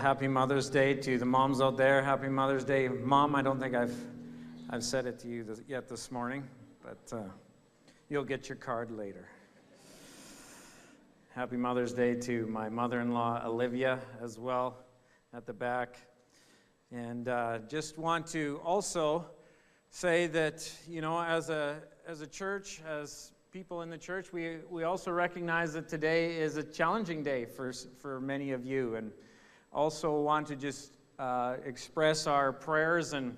happy Mother's Day to the moms out there. Happy Mother's Day. Mom, I don't think I've said it to you yet this morning, but you'll get your card later. Happy Mother's Day to my mother-in-law, Olivia, as well, at the back. And just want to also say that, you know, as a church, as people in the church, we also recognize that today is a challenging day for many of you, and also want to just express our prayers, and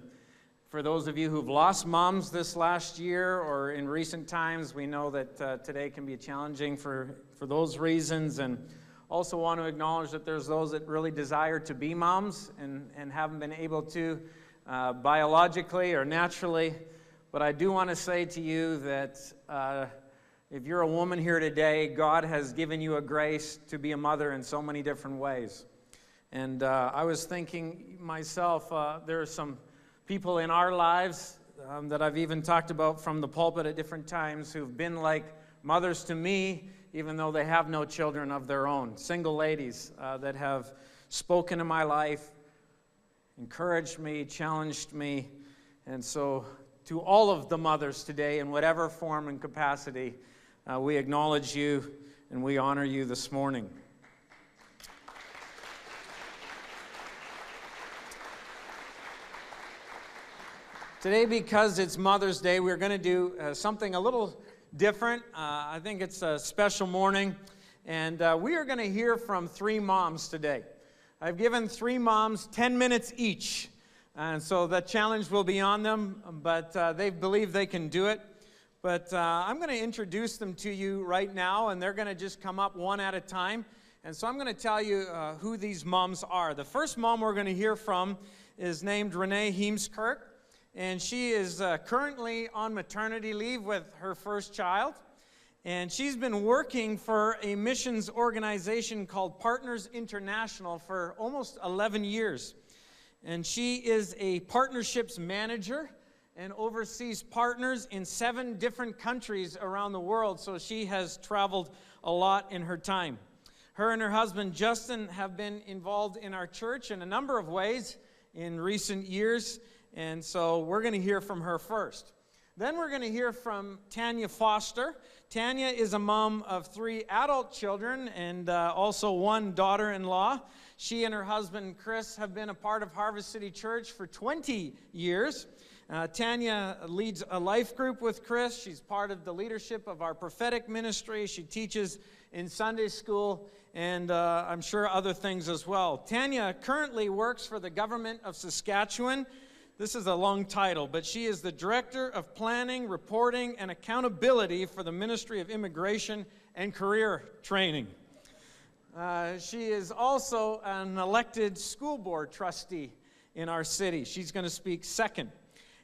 for those of you who've lost moms this last year or in recent times, we know that today can be challenging for those reasons, and also want to acknowledge that there's those that really desire to be moms and haven't been able to biologically or naturally. But I do want to say to you that if you're a woman here today, God has given you a grace to be a mother in so many different ways. And I was thinking myself, there are some people in our lives that I've even talked about from the pulpit at different times who've been like mothers to me, even though they have no children of their own. Single ladies that have spoken in my life, encouraged me, challenged me. And so to all of the mothers today, in whatever form and capacity, we acknowledge you and we honor you this morning. Today, because it's Mother's Day, we're going to do something a little different. I think it's a special morning, and we are going to hear from 3 moms today. I've given 3 moms 10 minutes each, and so the challenge will be on them, but they believe they can do it. But I'm going to introduce them to you right now, and they're going to just come up one at a time. And so I'm going to tell you who these moms are. The first mom we're going to hear from is named Renee Heemskirk, and she is currently on maternity leave with her first child. And she's been working for a missions organization called Partners International for almost 11 years. And she is a partnerships manager and oversees partners in 7 different countries around the world. So she has traveled a lot in her time. Her and her husband, Justin, have been involved in our church in a number of ways in recent years. And so we're going to hear from her first. Then we're going to hear from Tanya Foster. Tanya is a mom of 3 adult children and also 1 daughter-in-law. She and her husband, Chris, have been a part of Harvest City Church for 20 years. Tanya leads a life group with Chris. She's part of the leadership of our prophetic ministry. She teaches in Sunday school and I'm sure other things as well. Tanya currently works for the government of Saskatchewan. This is a long title, but she is the Director of Planning, Reporting, and Accountability for the Ministry of Immigration and Career Training. She is also an elected school board trustee in our city. She's going to speak second.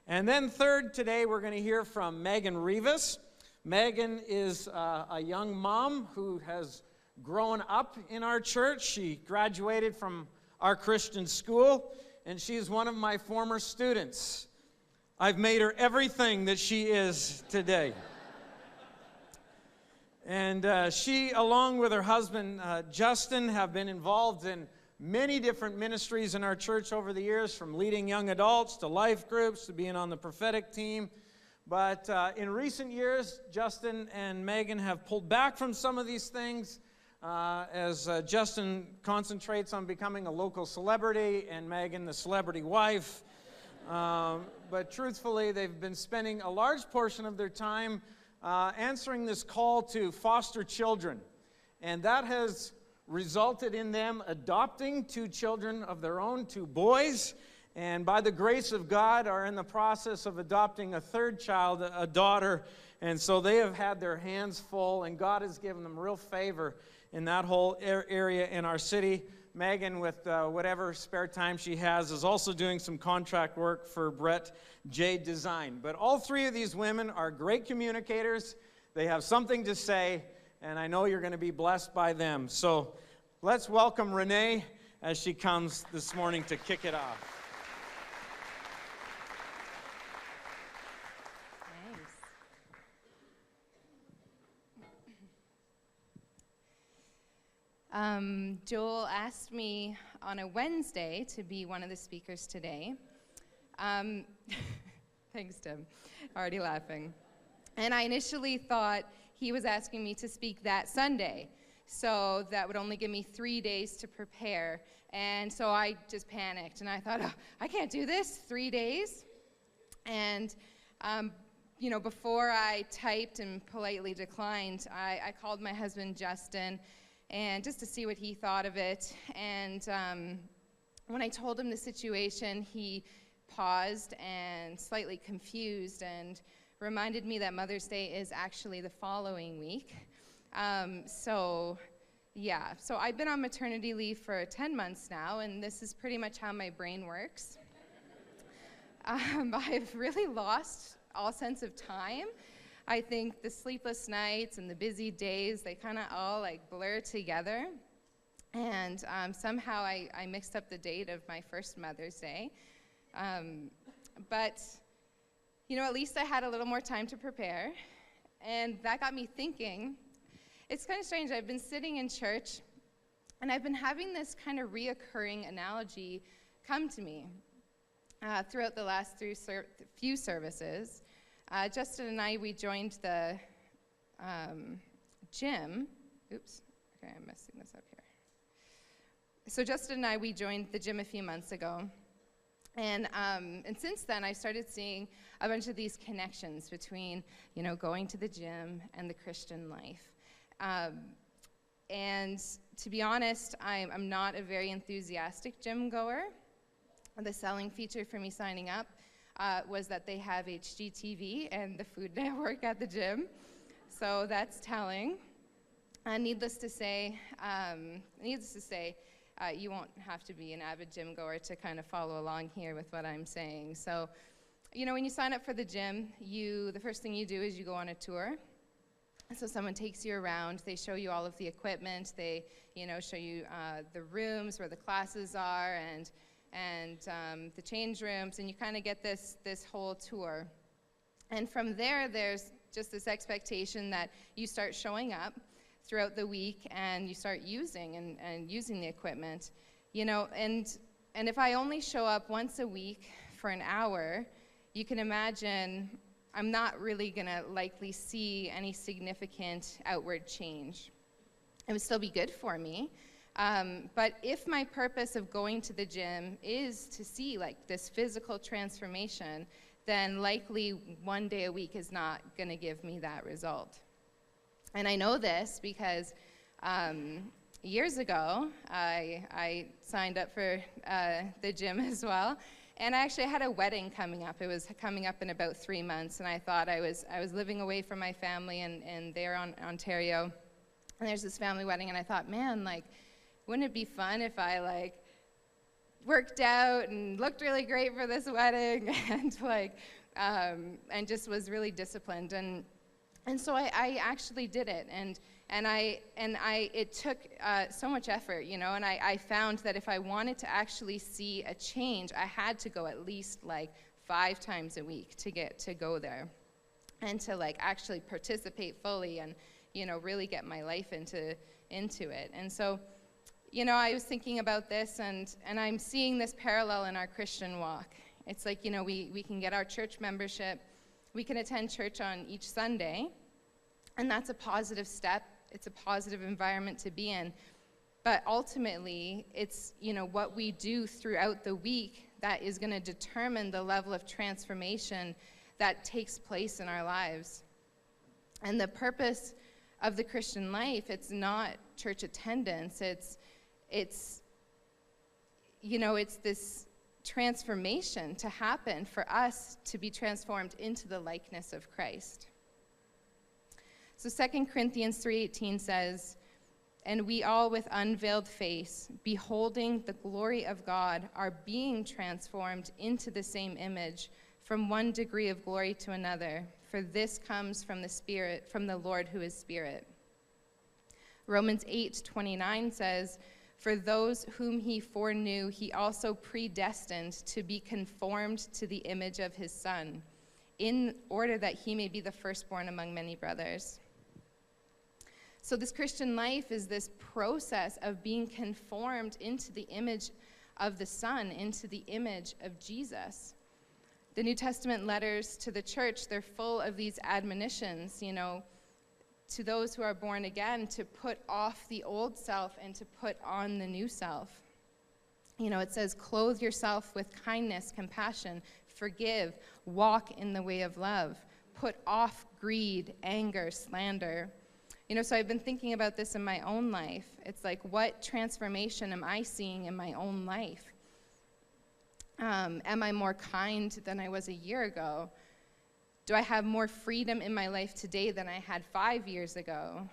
And then third today, we're going to hear from Megan Rivas. Megan is a young mom who has grown up in our church. She graduated from our Christian school, and she is one of my former students. I've made her everything that she is today. And she, along with her husband, Justin, have been involved in many different ministries in our church over the years, from leading young adults to life groups to being on the prophetic team. But in recent years, Justin and Megan have pulled back from some of these things as Justin concentrates on becoming a local celebrity and Megan the celebrity wife. But truthfully, they've been spending a large portion of their time answering this call to foster children. And that has resulted in them adopting 2 children of their own, 2 boys, and by the grace of God are in the process of adopting a 3rd child, a daughter. And so they have had their hands full, and God has given them real favor in that whole area in our city. Megan, with whatever spare time she has, is also doing some contract work for Brett J Design. But all 3 of these women are great communicators. They have something to say, and I know you're going to be blessed by them. So let's welcome Renee as she comes this morning to kick it off. Joel asked me on a Wednesday to be one of the speakers today. Thanks, Tim. Already laughing. And I initially thought he was asking me to speak that Sunday. So that would only give me 3 days to prepare. And so I just panicked. And I thought, oh, I can't do this, 3 days. And, before I typed and politely declined, I called my husband, Justin, and just to see what he thought of it. And when I told him the situation, he paused and slightly confused and reminded me that Mother's Day is actually the following week. So I've been on maternity leave for 10 months now, and this is pretty much how my brain works. I've really lost all sense of time. I think the sleepless nights and the busy days, they kind of all blur together. And somehow I mixed up the date of my first Mother's Day. But at least I had a little more time to prepare. And that got me thinking. It's kind of strange. I've been sitting in church, and I've been having this kind of reoccurring analogy come to me throughout the last few services. Justin and I, we joined the gym. Oops, okay, I'm messing this up here. So Justin and I, we joined the gym a few months ago. And since then, I started seeing a bunch of these connections between, going to the gym and the Christian life. And to be honest, I'm not a very enthusiastic gym goer. The selling feature for me signing up was that they have HGTV and the Food Network at the gym. So that's telling. Needless to say, you won't have to be an avid gym goer to kind of follow along here with what I'm saying. So, when you sign up for the gym, the first thing you do is you go on a tour. So someone takes you around, they show you all of the equipment, they, show you the rooms where the classes are and the change rooms, and you kind of get this whole tour. And from there, there's just this expectation that you start showing up throughout the week and you start using using the equipment, and if I only show up once a week for an hour, you can imagine I'm not really gonna likely see any significant outward change. It would still be good for me, but if my purpose of going to the gym is to see this physical transformation, then likely 1 day a week is not gonna give me that result. And I know this because years ago, I signed up for the gym as well. And I actually had a wedding coming up. It was coming up in about 3 months. And I thought I was living away from my family and there in Ontario. And there's this family wedding. And I thought, man, wouldn't it be fun if I worked out and looked really great for this wedding and just was really disciplined. And so I actually did it, and it took so much effort, and I found that if I wanted to actually see a change, I had to go at least 5 times a week to go there, and to actually participate fully and really get my life into it. And so, I was thinking about this, and I'm seeing this parallel in our Christian walk. It's we can get our church membership. We can attend church on each Sunday, and that's a positive step. It's a positive environment to be in. But ultimately, it's what we do throughout the week that is going to determine the level of transformation that takes place in our lives. And the purpose of the Christian life, it's not church attendance. It's this transformation to happen for us to be transformed into the likeness of Christ. So 2 Corinthians 3:18 says, "And we all with unveiled face, beholding the glory of God, are being transformed into the same image from one degree of glory to another, for this comes from the Spirit, from the Lord who is Spirit." Romans 8:29 says, "For those whom he foreknew, he also predestined to be conformed to the image of his Son, in order that he may be the firstborn among many brothers." So this Christian life is this process of being conformed into the image of the Son, into the image of Jesus. The New Testament letters to the church, they're full of these admonitions, to those who are born again, to put off the old self and to put on the new self. It says, clothe yourself with kindness, compassion, forgive, walk in the way of love, put off greed, anger, slander. So I've been thinking about this in my own life. It's like, what transformation am I seeing in my own life? Am I more kind than I was a year ago? Do I have more freedom in my life today than I had 5 years ago?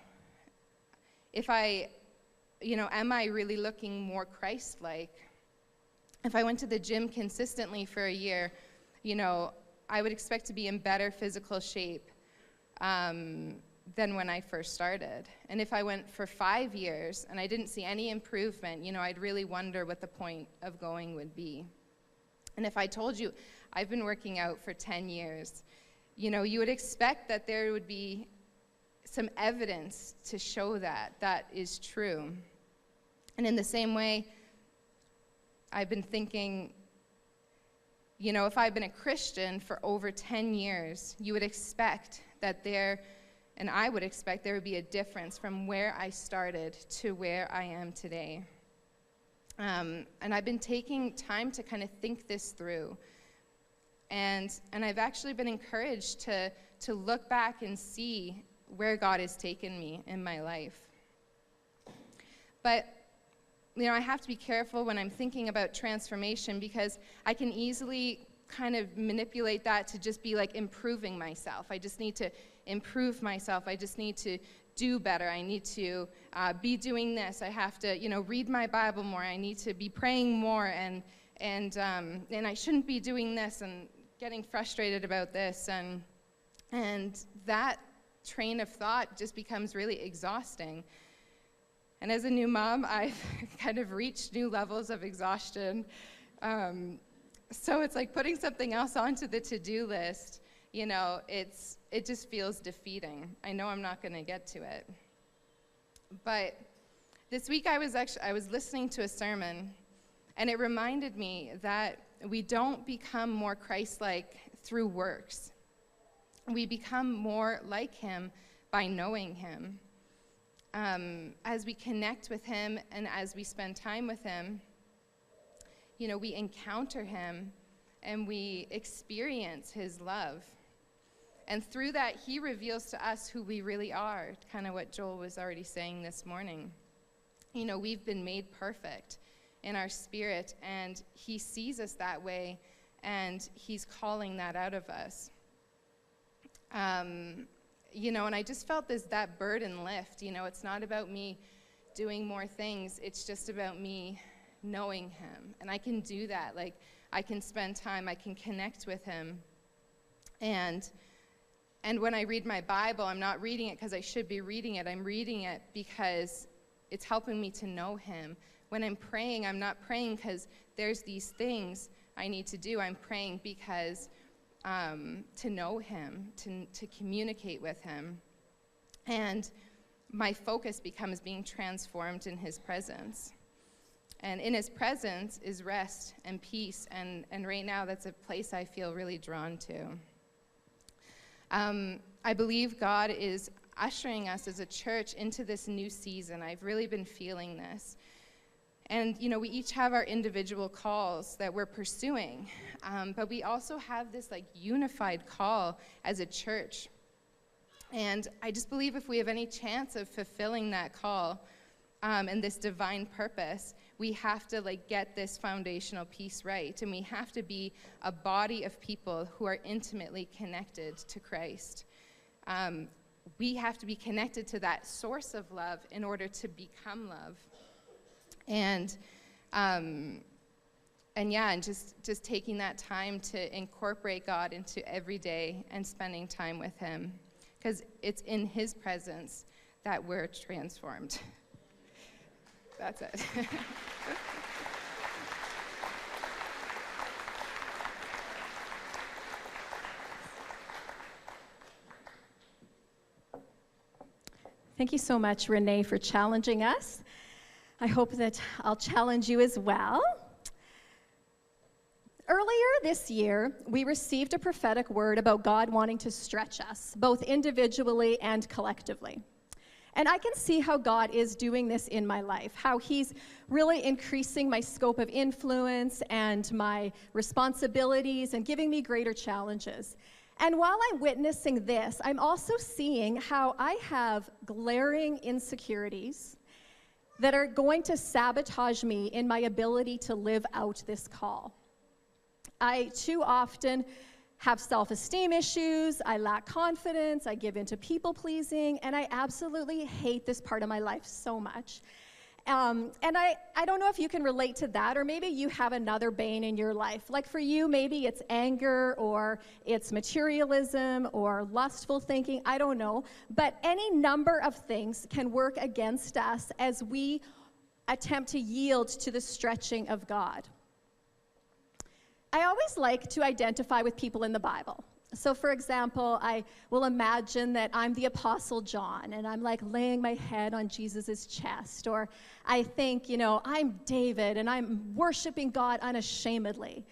Am I really looking more Christ-like? If I went to the gym consistently for a year, I would expect to be in better physical shape than when I first started. And if I went for 5 years and I didn't see any improvement, I'd really wonder what the point of going would be. And if I told you I've been working out for 10 years, you would expect that there would be some evidence to show that is true. And in the same way, I've been thinking, if I've been a Christian for over 10 years, you would expect that I would expect there would be a difference from where I started to where I am today. And I've been taking time to kind of think this through. And I've actually been encouraged to look back and see where God has taken me in my life. But, I have to be careful when I'm thinking about transformation, because I can easily kind of manipulate that to just be like improving myself. I just need to improve myself. I just need to do better. I need to be doing this. I have to, read my Bible more. I need to be praying more, and I shouldn't be doing this, and getting frustrated about this, and that train of thought just becomes really exhausting. And as a new mom, I've kind of reached new levels of exhaustion. So it's like putting something else onto the to-do list. It just feels defeating. I know I'm not going to get to it. But this week I was listening to a sermon, and it reminded me that we don't become more Christ-like through works. We become more like him by knowing him. As we connect with him and as we spend time with him, we encounter him and we experience his love. And through that, he reveals to us who we really are, kind of what Joel was already saying this morning. We've been made perfect in our spirit, and he sees us that way, and he's calling that out of us. And I just felt that burden lift. It's not about me doing more things. It's just about me knowing him. And I can do that. Like, I can spend time. I can connect with him. And when I read my Bible, I'm not reading it because I should be reading it. I'm reading it because it's helping me to know him. When I'm praying, I'm not praying because there's these things I need to do. I'm praying because to know him, to communicate with him. And my focus becomes being transformed in his presence. And in his presence is rest and peace, and right now that's a place I feel really drawn to. I believe God is ushering us as a church into this new season. I've really been feeling this. And, we each have our individual calls that we're pursuing, but we also have this unified call as a church. And I just believe if we have any chance of fulfilling that call and this divine purpose, we have to get this foundational piece right. And we have to be a body of people who are intimately connected to Christ. We have to be connected to that source of love in order to become love. And just taking that time to incorporate God into every day and spending time with him, because it's in his presence that we're transformed. That's it. Thank you so much, Renee, for challenging us. I hope that I'll challenge you as well. Earlier this year, we received a prophetic word about God wanting to stretch us, both individually and collectively. And I can see how God is doing this in my life, how he's really increasing my scope of influence and my responsibilities and giving me greater challenges. And while I'm witnessing this, I'm also seeing how I have glaring insecurities that are going to sabotage me in my ability to live out this call. I too often have self-esteem issues, I lack confidence, I give into people-pleasing, and I absolutely hate this part of my life so much. And I don't know if you can relate to that, or maybe you have another bane in your life. Like for you, maybe it's anger, or it's materialism, or lustful thinking, I don't know. But any number of things can work against us as we attempt to yield to the stretching of God. I always like to identify with people in the Bible. So for example, I will imagine that I'm the Apostle John, and I'm like laying my head on Jesus's chest. Or I think, I'm David, and I'm worshiping God unashamedly.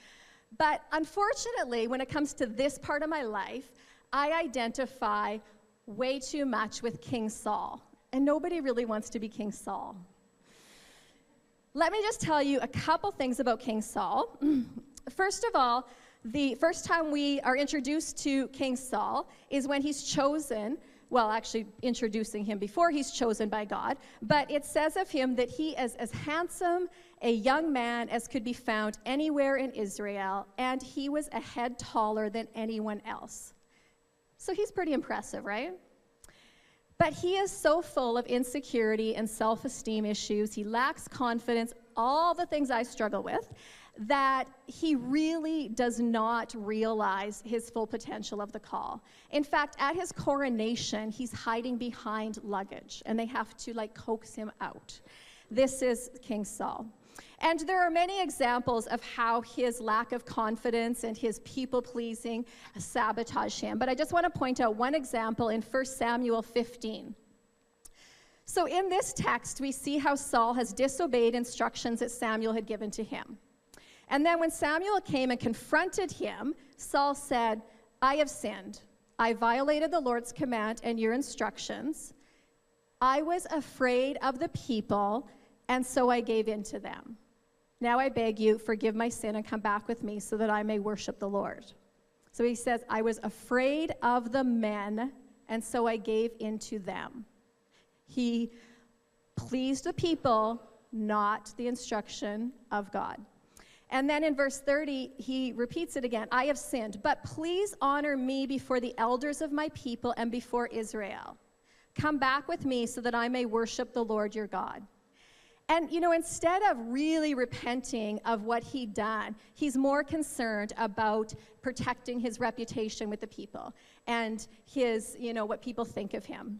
But unfortunately, when it comes to this part of my life, I identify way too much with King Saul. And nobody really wants to be King Saul. Let me just tell you a couple things about King Saul. First of all, the first time we are introduced to King Saul is when he's chosen, well, actually introducing him before he's chosen by God, but it says of him that he is as handsome a young man as could be found anywhere in Israel, and he was a head taller than anyone else. So he's pretty impressive, right? But he is so full of insecurity and self-esteem issues, he lacks confidence, all the things I struggle with, that he really does not realize his full potential of the call. In fact, at his coronation, he's hiding behind luggage, and they have to coax him out. This is King Saul. And there are many examples of how his lack of confidence and his people-pleasing sabotage him. But I just want to point out one example in 1 Samuel 15. So in this text, we see how Saul has disobeyed instructions that Samuel had given to him. And then when Samuel came and confronted him, Saul said, I have sinned. I violated the Lord's command and your instructions. I was afraid of the people, and so I gave in to them. Now I beg you, forgive my sin and come back with me so that I may worship the Lord. So he says, I was afraid of the men, and so I gave in to them. He pleased the people, not the instruction of God. And then in verse 30, he repeats it again. I have sinned, but please honor me before the elders of my people and before Israel. Come back with me so that I may worship the Lord your God. And, instead of really repenting of what he'd done, he's more concerned about protecting his reputation with the people and his, what people think of him.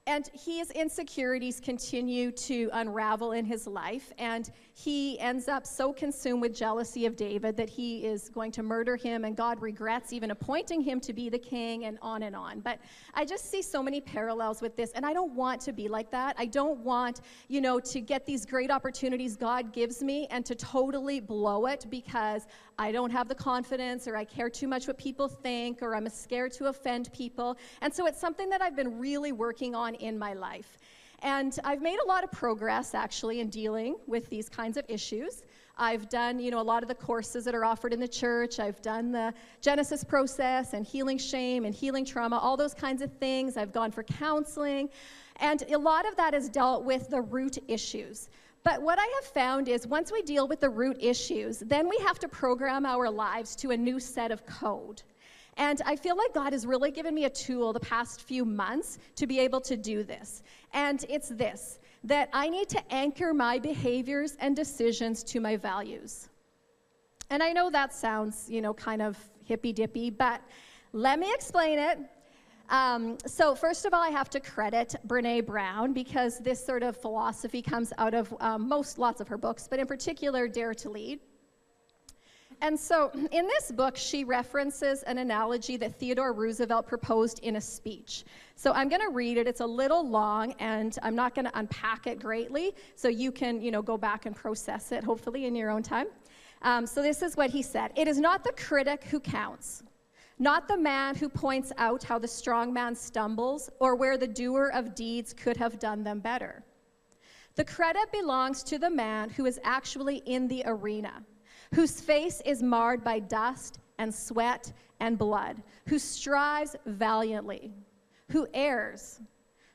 And his insecurities continue to unravel in his life, and he ends up so consumed with jealousy of David that he is going to murder him, and God regrets even appointing him to be the king, and on and on. But I just see so many parallels with this, and I don't want to be like that. I don't want, to get these great opportunities God gives me and to totally blow it because I don't have the confidence, or I care too much what people think, or I'm scared to offend people. And so it's something that I've been really working on in my life. And I've made a lot of progress, actually, in dealing with these kinds of issues. I've done, a lot of the courses that are offered in the church. I've done the Genesis process and healing shame and healing trauma, all those kinds of things. I've gone for counseling. And a lot of that has dealt with the root issues. But what I have found is once we deal with the root issues, then we have to program our lives to a new set of code. And I feel like God has really given me a tool the past few months to be able to do this. And it's this, that I need to anchor my behaviors and decisions to my values. And I know that sounds, kind of hippy-dippy, but let me explain it. So first of all, I have to credit Brené Brown because this sort of philosophy comes out of lots of her books, but in particular, Dare to Lead. And so in this book, she references an analogy that Theodore Roosevelt proposed in a speech. So I'm going to read it. It's a little long, and I'm not going to unpack it greatly, so you can, go back and process it, hopefully, in your own time. So this is what he said. It is not the critic who counts, not the man who points out how the strong man stumbles or where the doer of deeds could have done them better. The credit belongs to the man who is actually in the arena, whose face is marred by dust and sweat and blood, who strives valiantly, who errs,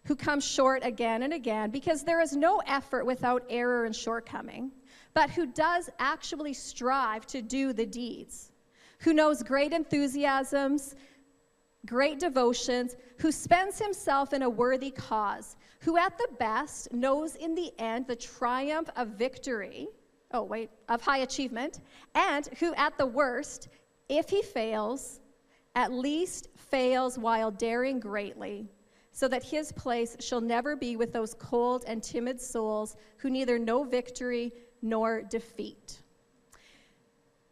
who comes short again and again, because there is no effort without error and shortcoming, but who does actually strive to do the deeds, who knows great enthusiasms, great devotions, who spends himself in a worthy cause, who at the best knows in the end the triumph of victory, of high achievement, and who at the worst, if he fails, at least fails while daring greatly, so that his place shall never be with those cold and timid souls who neither know victory nor defeat.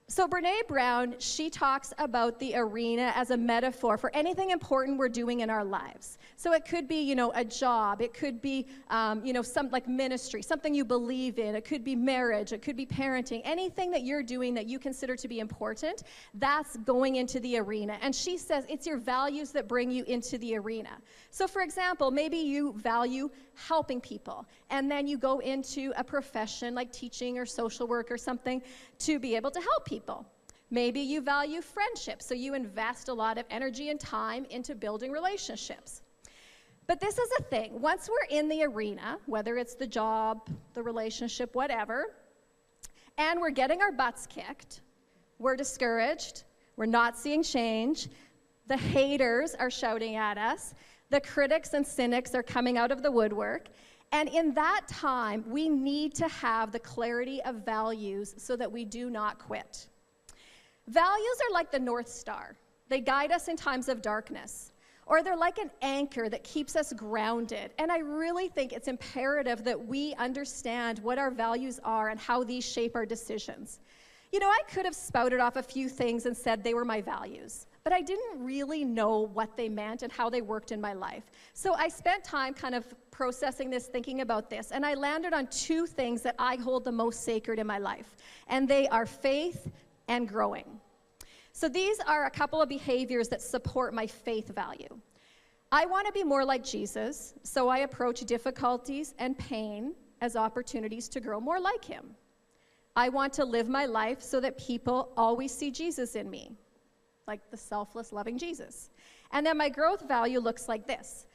So Brené Brown, she talks about the arena as a metaphor for anything important we're doing in our lives. So it could be, a job. It could be, some like ministry, something you believe in. It could be marriage. It could be parenting. Anything that you're doing that you consider to be important, that's going into the arena. And she says it's your values that bring you into the arena. So for example, maybe you value helping people, and then you go into a profession like teaching or social work or something to be able to help people. Maybe you value friendship, so you invest a lot of energy and time into building relationships. But this is a thing. Once we're in the arena, whether it's the job, the relationship, whatever, and we're getting our butts kicked, we're discouraged, we're not seeing change, the haters are shouting at us, the critics and cynics are coming out of the woodwork, and in that time, we need to have the clarity of values so that we do not quit. Values are like the North Star. They guide us in times of darkness. Or they're like an anchor that keeps us grounded. And I really think it's imperative that we understand what our values are and how these shape our decisions. I could have spouted off a few things and said they were my values, but I didn't really know what they meant and how they worked in my life. So I spent time kind of processing this, thinking about this, and I landed on two things that I hold the most sacred in my life, and they are faith and growing. So these are a couple of behaviors that support my faith value. I want to be more like Jesus, so I approach difficulties and pain as opportunities to grow more like him. I want to live my life so that people always see Jesus in me, like the selfless, loving Jesus. And then my growth value looks like this.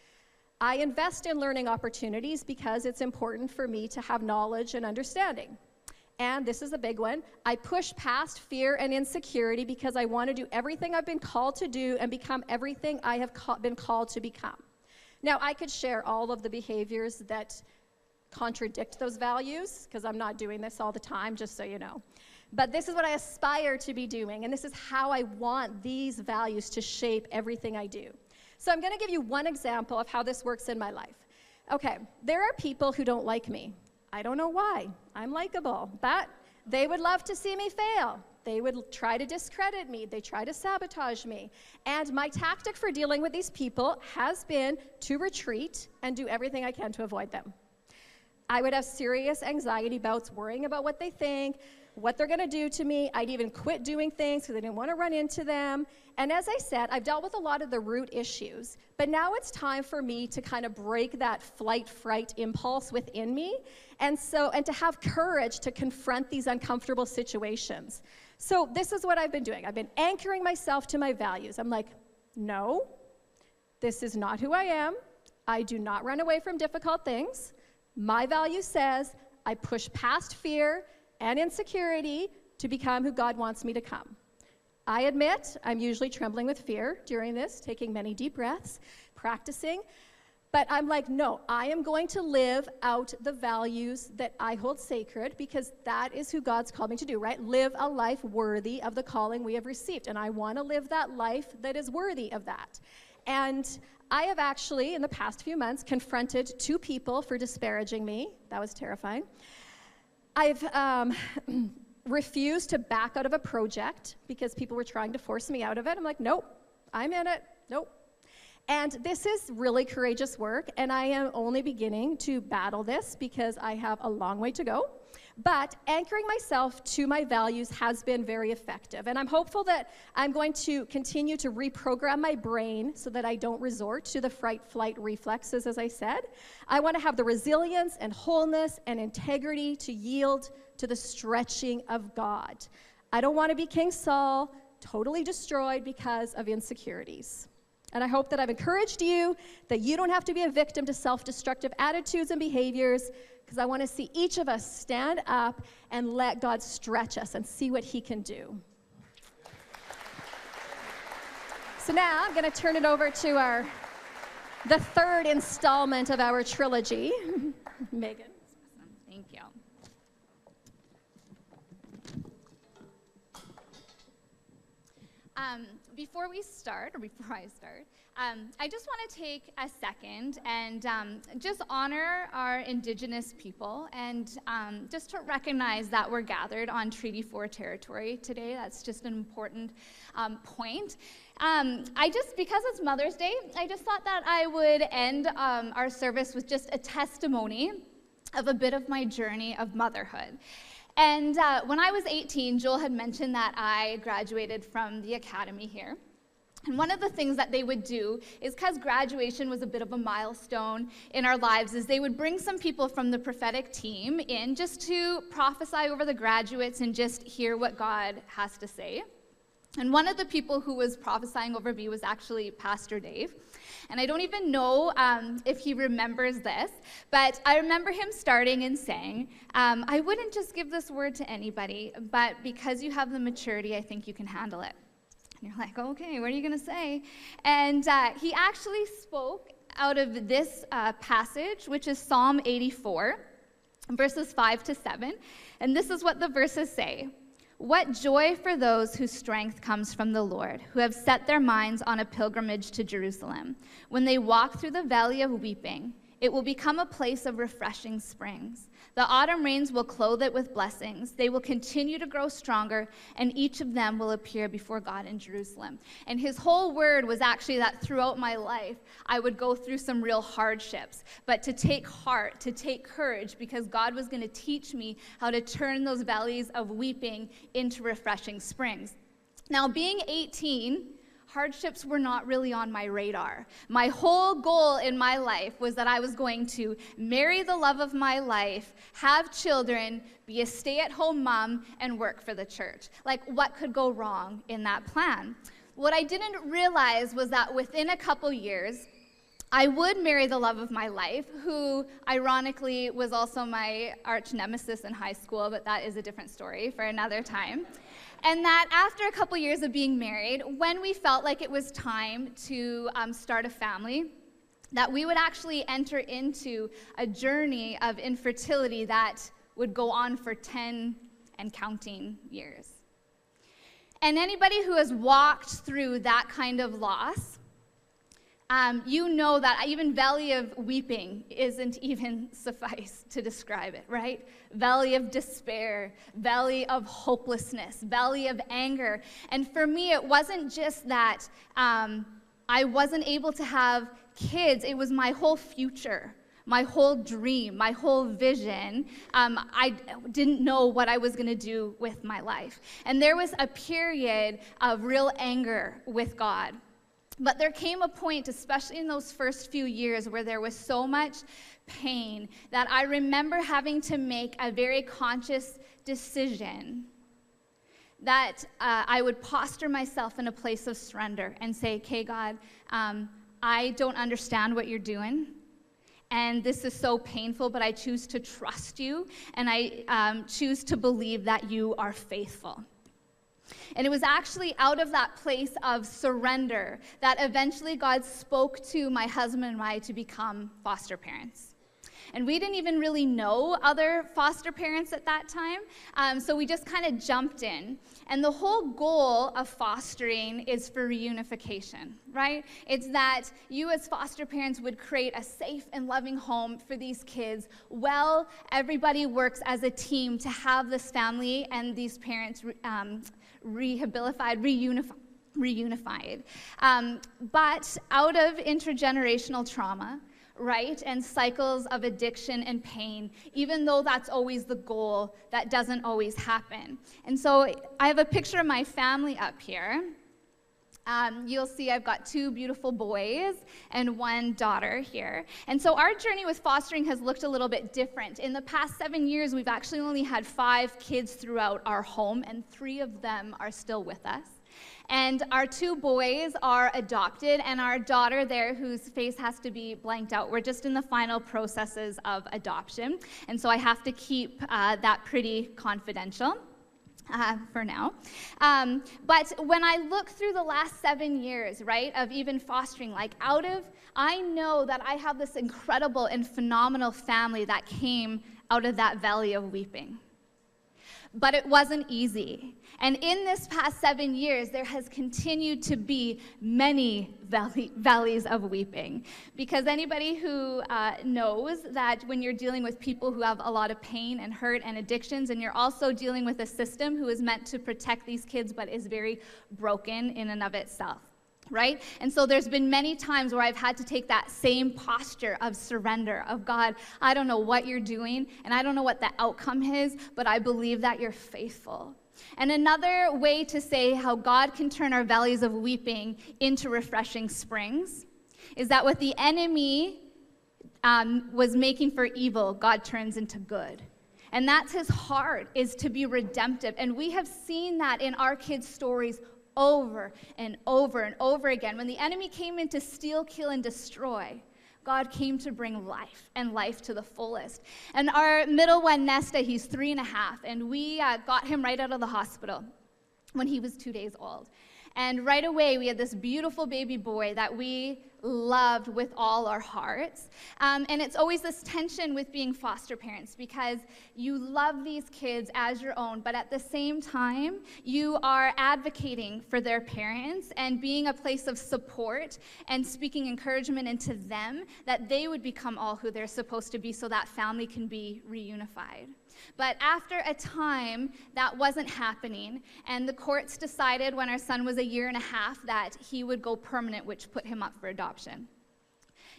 I invest in learning opportunities because it's important for me to have knowledge and understanding. And this is a big one. I push past fear and insecurity because I want to do everything I've been called to do and become everything I have been called to become. Now, I could share all of the behaviors that contradict those values, because I'm not doing this all the time, just so you know. But this is what I aspire to be doing, and this is how I want these values to shape everything I do. So I'm going to give you one example of how this works in my life. Okay, there are people who don't like me. I don't know why. I'm likable, but they would love to see me fail. They would try to discredit me. They try to sabotage me. And my tactic for dealing with these people has been to retreat and do everything I can to avoid them. I would have serious anxiety bouts worrying about what they think, what they're going to do to me. I'd even quit doing things because I didn't want to run into them. And as I said, I've dealt with a lot of the root issues, but now it's time for me to kind of break that flight-fright impulse within me, and to have courage to confront these uncomfortable situations. So this is what I've been doing. I've been anchoring myself to my values. I'm like, no, this is not who I am. I do not run away from difficult things. My value says I push past fear and insecurity to become who God wants me to come. I admit I'm usually trembling with fear during this, taking many deep breaths, practicing, but I'm like, no, I am going to live out the values that I hold sacred, because that is who God's called me to do, right? Live a life worthy of the calling we have received, and I want to live that life that is worthy of that. And I have actually, in the past few months, confronted 2 people for disparaging me. That was terrifying. refused to back out of a project because people were trying to force me out of it. I'm like, nope, I'm in it, nope. And this is really courageous work, and I am only beginning to battle this because I have a long way to go. But anchoring myself to my values has been very effective. And I'm hopeful that I'm going to continue to reprogram my brain so that I don't resort to the fight-flight reflexes, as I said. I want to have the resilience and wholeness and integrity to yield to the stretching of God. I don't want to be King Saul, totally destroyed because of insecurities. And I hope that I've encouraged you that you don't have to be a victim to self-destructive attitudes and behaviors, because I want to see each of us stand up and let God stretch us and see what he can do. So now I'm going to turn it over to the third installment of our trilogy. Megan. Thank you. Before I start, I just want to take a second and just honor our Indigenous people and just to recognize that we're gathered on Treaty 4 territory today. That's just an important point. Because it's Mother's Day, I just thought that I would end our service with just a testimony of a bit of my journey of motherhood. And when I was 18, Joel had mentioned that I graduated from the academy here. And one of the things that they would do is, because graduation was a bit of a milestone in our lives, is they would bring some people from the prophetic team in just to prophesy over the graduates and just hear what God has to say. And one of the people who was prophesying over me was actually Pastor Dave. And I don't even know if he remembers this, but I remember him starting and saying, I wouldn't just give this word to anybody, but because you have the maturity, I think you can handle it. And you're like, okay, what are you going to say? And he actually spoke out of this passage, which is Psalm 84, verses 5-7. And this is what the verses say. What joy for those whose strength comes from the Lord, who have set their minds on a pilgrimage to Jerusalem. When they walk through the valley of weeping, it will become a place of refreshing springs. The autumn rains will clothe it with blessings. They will continue to grow stronger, and each of them will appear before God in Jerusalem. And his whole word was actually that throughout my life, I would go through some real hardships, but to take heart, to take courage, because God was going to teach me how to turn those valleys of weeping into refreshing springs. Now, being 18, hardships were not really on my radar. My whole goal in my life was that I was going to marry the love of my life, have children, be a stay-at-home mom, and work for the church. Like, what could go wrong in that plan? What I didn't realize was that within a couple years, I would marry the love of my life, who ironically was also my arch nemesis in high school, but that is a different story for another time. And that after a couple years of being married, when we felt like it was time to start a family, that we would actually enter into a journey of infertility that would go on for 10 and counting years. And anybody who has walked through that kind of loss, you know that even valley of weeping isn't even suffice to describe it, right? Valley of despair, valley of hopelessness, valley of anger. And for me, it wasn't just that I wasn't able to have kids. It was my whole future, my whole dream, my whole vision. I didn't know what I was going to do with my life. And there was a period of real anger with God. But there came a point, especially in those first few years, where there was so much pain that I remember having to make a very conscious decision that I would posture myself in a place of surrender and say, okay, God, I don't understand what you're doing, and this is so painful, but I choose to trust you, and I choose to believe that you are faithful. And it was actually out of that place of surrender that eventually God spoke to my husband and I to become foster parents. And we didn't even really know other foster parents at that time, so we just kind of jumped in. And the whole goal of fostering is for reunification, right? It's that you as foster parents would create a safe and loving home for these kids while everybody works as a team to have this family and these parents reunified. But out of intergenerational trauma, right, and cycles of addiction and pain, even though that's always the goal, that doesn't always happen. And so I have a picture of my family up here. You'll see I've got 2 beautiful boys and 1 daughter here. And so our journey with fostering has looked a little bit different. In the past 7 years, we've actually only had 5 kids throughout our home, and 3 of them are still with us. And our 2 boys are adopted, and our daughter there, whose face has to be blanked out, we're just in the final processes of adoption. And so I have to keep that pretty confidential. For now. But when I look through the last 7 years, right, of even fostering, I know that I have this incredible and phenomenal family that came out of that valley of weeping. But it wasn't easy. And in this past 7 years, there has continued to be many valleys of weeping. Because anybody who knows that when you're dealing with people who have a lot of pain and hurt and addictions, and you're also dealing with a system who is meant to protect these kids but is very broken in and of itself. Right? And so there's been many times where I've had to take that same posture of surrender, of God, I don't know what you're doing, and I don't know what the outcome is, but I believe that you're faithful. And another way to say how God can turn our valleys of weeping into refreshing springs is that what the enemy was making for evil, God turns into good. And that's his heart, is to be redemptive. And we have seen that in our kids' stories over and over and over again. When the enemy came in to steal, kill, and destroy, God came to bring life, and life to the fullest. And our middle one, Nesta, he's 3.5, and we got him right out of the hospital when he was 2 days old. And right away, we had this beautiful baby boy that we loved with all our hearts. And it's always this tension with being foster parents, because you love these kids as your own, but at the same time, you are advocating for their parents and being a place of support and speaking encouragement into them that they would become all who they're supposed to be so that family can be reunified. But after a time, that wasn't happening, and the courts decided when our son was 1.5 years that he would go permanent, which put him up for adoption.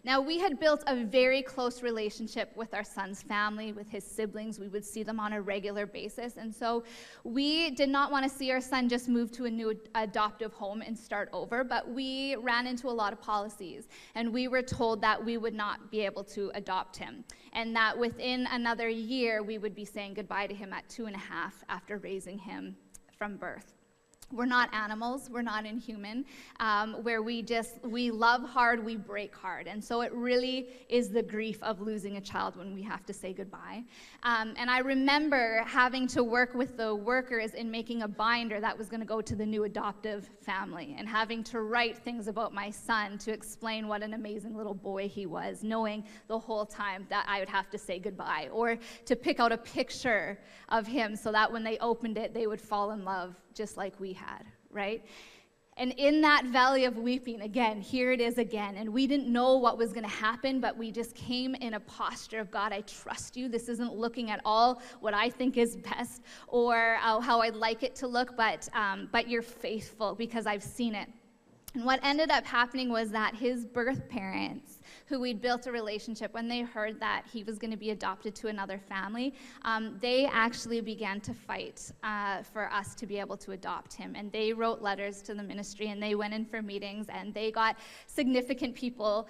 Now, we had built a very close relationship with our son's family, with his siblings. We would see them on a regular basis, and so we did not want to see our son just move to a new adoptive home and start over, but we ran into a lot of policies, and we were told that we would not be able to adopt him, and that within another year, we would be saying goodbye to him at 2.5 after raising him from birth. We're not animals, we're not inhuman, where we love hard, we break hard. And so it really is the grief of losing a child when we have to say goodbye. And I remember having to work with the workers in making a binder that was going to go to the new adoptive family, and having to write things about my son to explain what an amazing little boy he was, knowing the whole time that I would have to say goodbye, or to pick out a picture of him so that when they opened it, they would fall in love just like we had, right? And in that valley of weeping, again, here it is again. And we didn't know what was going to happen, but we just came in a posture of, God, I trust you. This isn't looking at all what I think is best or how I'd like it to look, but you're faithful because I've seen it. And what ended up happening was that his birth parents, who we'd built a relationship, when they heard that he was going to be adopted to another family, they actually began to fight for us to be able to adopt him. And they wrote letters to the ministry, and they went in for meetings, and they got significant people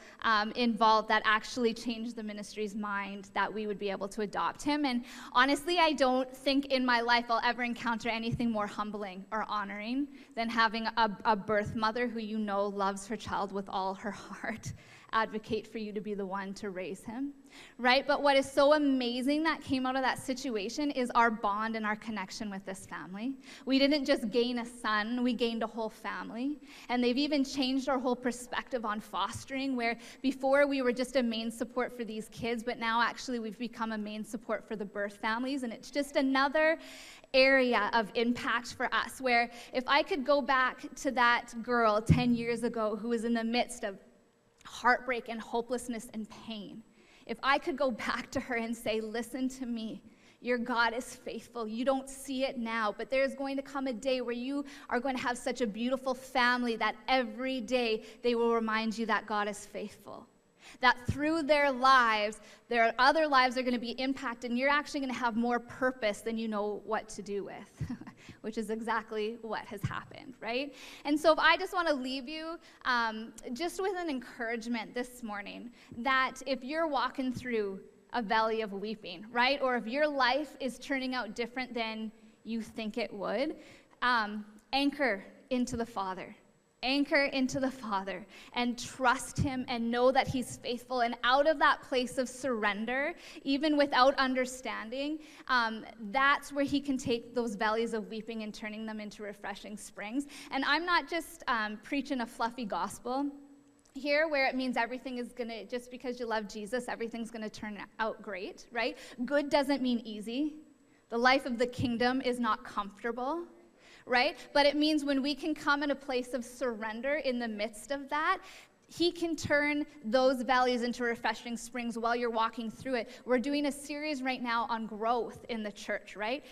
involved that actually changed the ministry's mind that we would be able to adopt him. And honestly, I don't think in my life I'll ever encounter anything more humbling or honoring than having a birth mother who you know loves her child with all her heart advocate for you to be the one to raise him, right? But what is so amazing that came out of that situation is our bond and our connection with this family. We didn't just gain a son, we gained a whole family. And they've even changed our whole perspective on fostering, where before we were just a main support for these kids, but now actually we've become a main support for the birth families. And it's just another area of impact for us, where if I could go back to that girl 10 years ago who was in the midst of heartbreak and hopelessness and pain, if I could go back to her and say, listen to me, your God is faithful. You don't see it now, but there's going to come a day where you are going to have such a beautiful family that every day they will remind you that God is faithful. That through their lives, their other lives are going to be impacted, and you're actually going to have more purpose than you know what to do with, which is exactly what has happened, right? And so if I just want to leave you just with an encouragement this morning, that if you're walking through a valley of weeping, right, or if your life is turning out different than you think it would, anchor into the Father. Anchor into the Father and trust him and know that he's faithful. And out of that place of surrender, even without understanding, that's where he can take those valleys of weeping and turning them into refreshing springs. And I'm not just preaching a fluffy gospel here where it means everything is going to, just because you love Jesus, everything's going to turn out great, right? Good doesn't mean easy. The life of the kingdom is not comfortable, right? But it means when we can come in a place of surrender in the midst of that, he can turn those valleys into refreshing springs while you're walking through it. We're doing a series right now on growth in the church, right?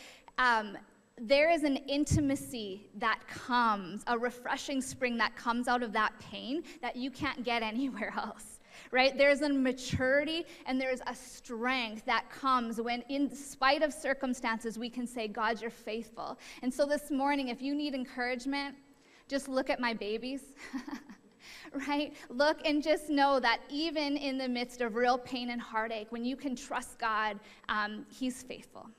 There is an intimacy that comes, a refreshing spring that comes out of that pain that you can't get anywhere else. Right? There's a maturity and there's a strength that comes when, in spite of circumstances, we can say, God, you're faithful. And so this morning, if you need encouragement, just look at my babies, right? Look and just know that even in the midst of real pain and heartache, when you can trust God, he's faithful.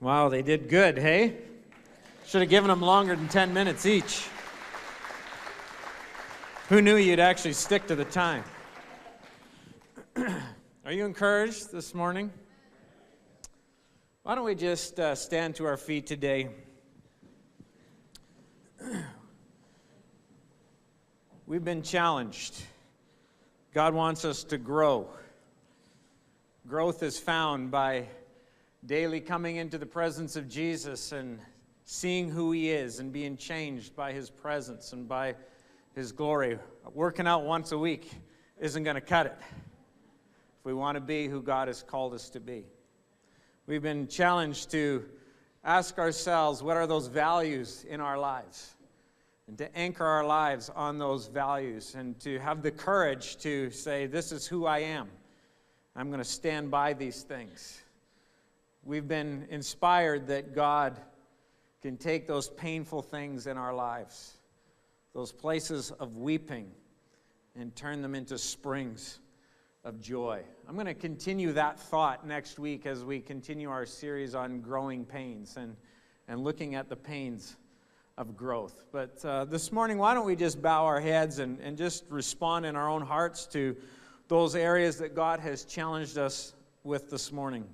Wow, they did good, hey? Should have given them longer than 10 minutes each. Who knew you'd actually stick to the time? Are you encouraged this morning? Why don't we just stand to our feet today? We've been challenged. God wants us to grow. Growth is found by daily coming into the presence of Jesus and seeing who he is and being changed by his presence and by his glory. Working out once a week isn't going to cut it if we want to be who God has called us to be. We've been challenged to ask ourselves, what are those values in our lives? And to anchor our lives on those values and to have the courage to say, this is who I am. I'm going to stand by these things. We've been inspired that God can take those painful things in our lives, those places of weeping, and turn them into springs of joy. I'm going to continue that thought next week as we continue our series on growing pains and looking at the pains of growth. But this morning, why don't we just bow our heads and just respond in our own hearts to those areas that God has challenged us with this morning.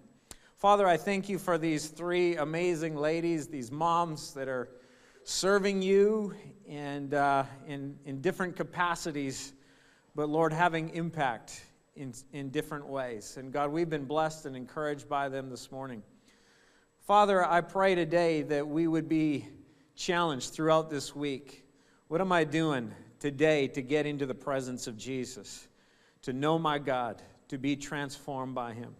Father, I thank you for these three amazing ladies, these moms that are serving you and in different capacities, but Lord, having impact in different ways. And God, we've been blessed and encouraged by them this morning. Father, I pray today that we would be challenged throughout this week. What am I doing today to get into the presence of Jesus, to know my God, to be transformed by him?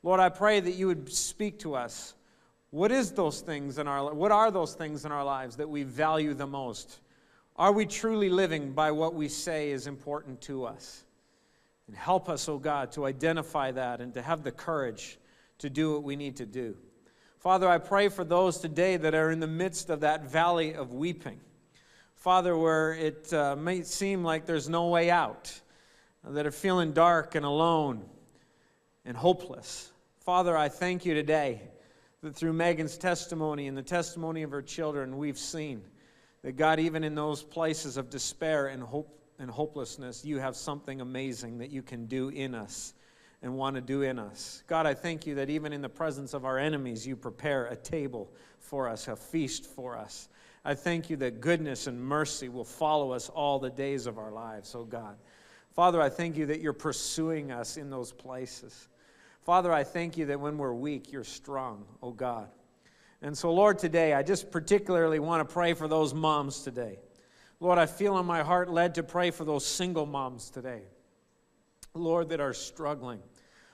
Lord, I pray that you would speak to us. What are those things in our lives that we value the most? Are we truly living by what we say is important to us? And help us, oh God, to identify that and to have the courage to do what we need to do. Father, I pray for those today that are in the midst of that valley of weeping. Father, where it may seem like there's no way out. that are feeling dark and alone and hopeless. Father, I thank you today that through Megan's testimony and the testimony of her children, we've seen that, God, even in those places of despair and hope and hopelessness, you have something amazing that you can do in us and want to do in us. God, I thank you that even in the presence of our enemies, you prepare a table for us, a feast for us. I thank you that goodness and mercy will follow us all the days of our lives, oh God. Father, I thank you that you're pursuing us in those places. Father, I thank you that when we're weak, you're strong, oh God. And so, Lord, today, I just particularly want to pray for those moms today. Lord, I feel in my heart led to pray for those single moms today, Lord, that are struggling.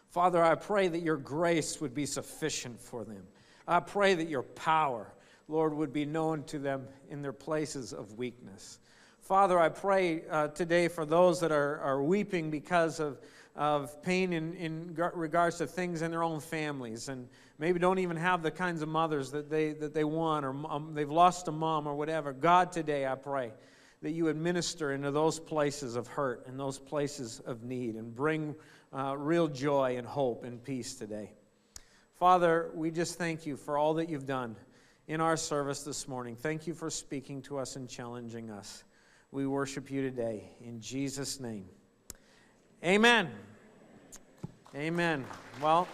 Father, I pray that your grace would be sufficient for them. I pray that your power, Lord, would be known to them in their places of weakness. Father, I pray today for those that are weeping because of pain in regards to things in their own families, and maybe don't even have the kinds of mothers that they want, or they've lost a mom or whatever. God, today I pray that you would minister into those places of hurt and those places of need and bring real joy and hope and peace today. Father, we just thank you for all that you've done in our service this morning. Thank you for speaking to us and challenging us. We worship you today in Jesus' name. Amen. Amen. Well,